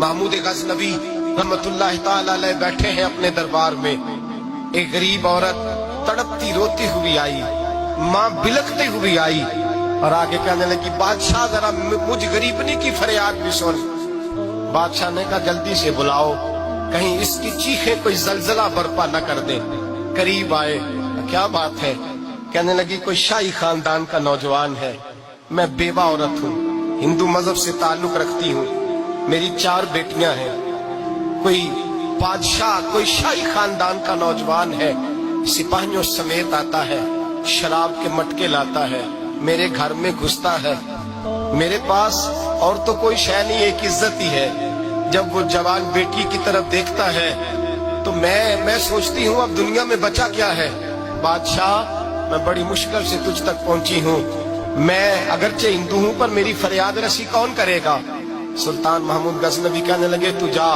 محمود غزنوی رحمتullah تعالی علیہ بیٹھے ہیں اپنے دربار میں. ایک غریب عورت تڑپتی روتی ہوئی آئی, ماں بلکتی ہوئی آئی اور آگے کہنے لگی بادشاہ ذرا مجھ غریبنی کی فریاد بھی سن. بادشاہ نے کہا جلدی سے بلاؤ, کہیں اس کی چیخیں کوئی زلزلہ برپا نہ کر دے. قریب آئے, کیا بات ہے؟ کہنے لگی کوئی شاہی خاندان کا نوجوان ہے, میں بیوہ عورت ہوں, ہندو مذہب سے تعلق رکھتی ہوں, میری 4 بیٹیاں ہیں. کوئی بادشاہ کوئی شاہی خاندان کا نوجوان ہے, سپاہیوں سمیت آتا ہے, شراب کے مٹکے لاتا ہے, میرے گھر میں گھستا ہے. میرے پاس اور تو کوئی شے نہیں, ایک عزت ہی ہے. جب وہ جوان بیٹی کی طرف دیکھتا ہے تو میں سوچتی ہوں اب دنیا میں بچا کیا ہے. بادشاہ میں بڑی مشکل سے تجھ تک پہنچی ہوں, میں اگرچہ ہندو ہوں پر میری فریاد رسی کون کرے گا؟ سلطان محمود غزنوی کہنے لگے تو جا,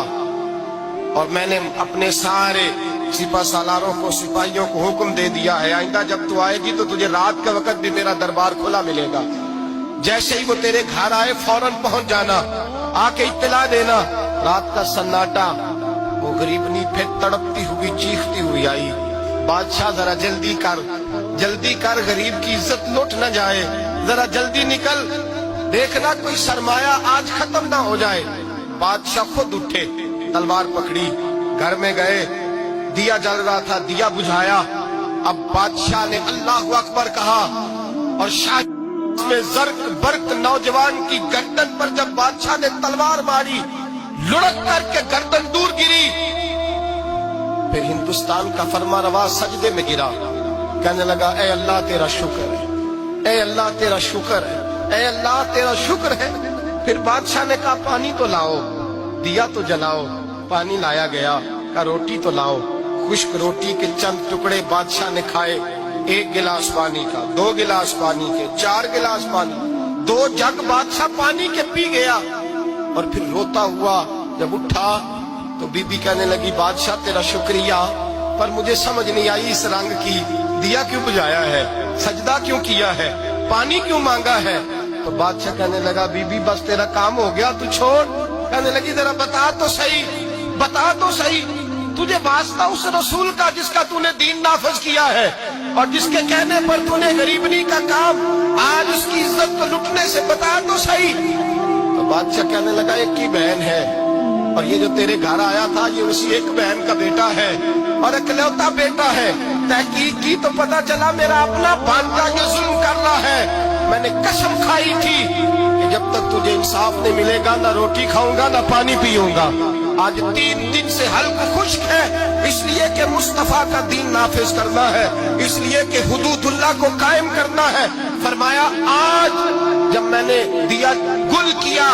اور میں نے اپنے سارے سپہ سالاروں کو, سپاہیوں کو حکم دے دیا ہے آئندہ جب تو آئے گی تو تجھے رات کے وقت بھی میرا دربار کھلا ملے گا. جیسے ہی وہ تیرے گھر آئے فوراً پہنچ جانا, آ کے اطلاع دینا. رات کا سناٹا, وہ غریبنی پھر تڑپتی ہوئی چیختی ہوئی آئی, بادشاہ ذرا جلدی کر غریب کی عزت لوٹ نہ جائے, ذرا جلدی نکل, دیکھنا کوئی سرمایہ آج ختم نہ ہو جائے. بادشاہ خود اٹھے, تلوار پکڑی, گھر میں گئے, دیا جل رہا تھا, دیا بجھایا. اب بادشاہ نے اللہ اکبر کہا اور شاہ میں زرق برق نوجوان کی گردن پر جب بادشاہ نے تلوار ماری, لڑک کر کے گردن دور گری. پھر ہندوستان کا فرما روا سجدے میں گرا, کہنے لگا اے اللہ تیرا شکر ہے, اے اللہ تیرا شکر ہے, اے اللہ تیرا شکر ہے. پھر بادشاہ نے کہا پانی تو لاؤ, دیا تو جلاؤ. پانی لایا گیا, کہا روٹی تو لاؤ. خشک روٹی کے چند ٹکڑے بادشاہ نے کھائے, 1 گلاس پانی کا, 2 گلاس پانی کے, 4 گلاس پانی, 2 جگ بادشاہ پانی کے پی گیا. اور پھر روتا ہوا جب اٹھا تو بی بی کہنے لگی بادشاہ تیرا شکریہ, پر مجھے سمجھ نہیں آئی اس رنگ کی, دیا کیوں بجھایا ہے, سجدہ کیوں کیا ہے, پانی کیوں مانگا ہے؟ تو بادشاہ کہنے لگا بی بی بس تیرا کام ہو گیا, تو چھوڑ. کہنے لگی ذرا بتا تو صحیح, تجھے واسطہ اس رسول کا جس کا تو نے دین نافذ کیا ہے, اور جس کے کہنے پر تو نے غریبنی کا کام, آج اس کی عزت کو لٹنے سے بتا تو صحیح. تو بادشاہ کہنے لگا ایک کی بہن ہے, اور یہ جو تیرے گھر آیا تھا یہ اسی ایک بہن کا بیٹا ہے, اور اکلوتا بیٹا ہے. تحقیق کی تو پتا چلا میرا اپنا بھانجا یہ ظلم کر رہا ہے. میں نے قسم کھائی تھی کہ جب تک تجھے انصاف نہیں ملے گا نہ روٹی کھاؤں گا نہ پانی پیوں گا. آج 3 دن سے حلق خشک ہے, اس لیے کہ مصطفیٰ کا دین نافذ کرنا ہے, اس لیے کہ حدود اللہ کو قائم کرنا ہے. فرمایا آج جب میں نے دیا گل کیا,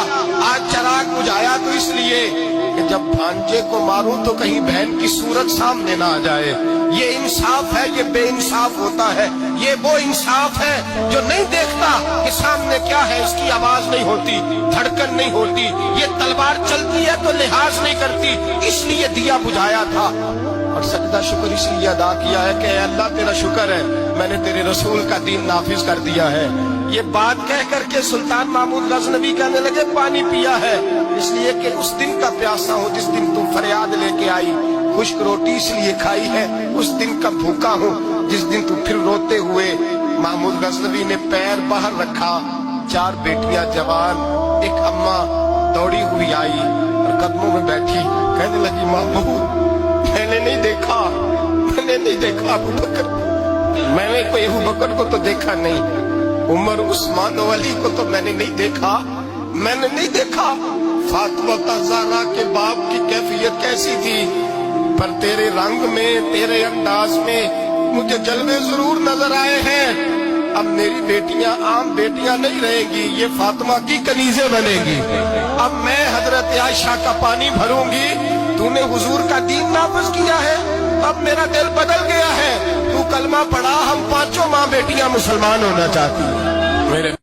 آج چراغ بجھایا تو اس لیے کہ جب بھانجے کو ماروں تو کہیں بہن کی صورت سامنے نہ آ جائے. یہ انصاف ہے, یہ بے انصاف ہوتا ہے. یہ وہ انصاف ہے جو نہیں دیکھتا کہ سامنے کیا ہے, اس کی آواز نہیں ہوتی, دھڑکن نہیں ہوتی, یہ تلوار چلتی ہے تو لحاظ نہیں کرتی, اس لیے دیا بجھایا تھا. اور سجدہ شکر اس لیے ادا کیا ہے کہ اے اللہ تیرا شکر ہے میں نے تیرے رسول کا دین نافذ کر دیا ہے. یہ بات کہہ کر کے سلطان محمود غزنوی کہنے لگے پانی پیا ہے اس لیے کہ اس دن کا پیاسا ہوں جس دن تم فریاد لے کے آئی, خشک روٹی اس لیے کھائی ہے اس دن کا بھوکا ہوں جس دن تم پھر روتے ہوئے. محمود غزنوی نے پیر باہر رکھا, 4 بیٹیاں جوان, ایک اماں دوڑی ہوئی آئی اور قدموں میں بیٹھی, کہنے لگی محمود میں نے نہیں دیکھا ابو بکر, میں نے کوئی ابو بکر کو تو دیکھا نہیں, عمر عثمان و علی کو تو میں نے نہیں دیکھا, فاطمہ زہرا کے باپ کی کیفیت کیسی تھی, پر تیرے رنگ میں تیرے انداز میں مجھے جلوے ضرور نظر آئے ہیں. اب میری بیٹیاں عام بیٹیاں نہیں رہیں گی, یہ فاطمہ کی کنیزیں بنیں گی. اب میں حضرت عائشہ کا پانی بھروں گی, تو نے حضور کا دین نافذ کیا ہے, اب میرا دل بدل گیا ہے, تو کلمہ پڑھا, ہم 5 ماں بیٹیاں مسلمان ہونا چاہتی ہیں.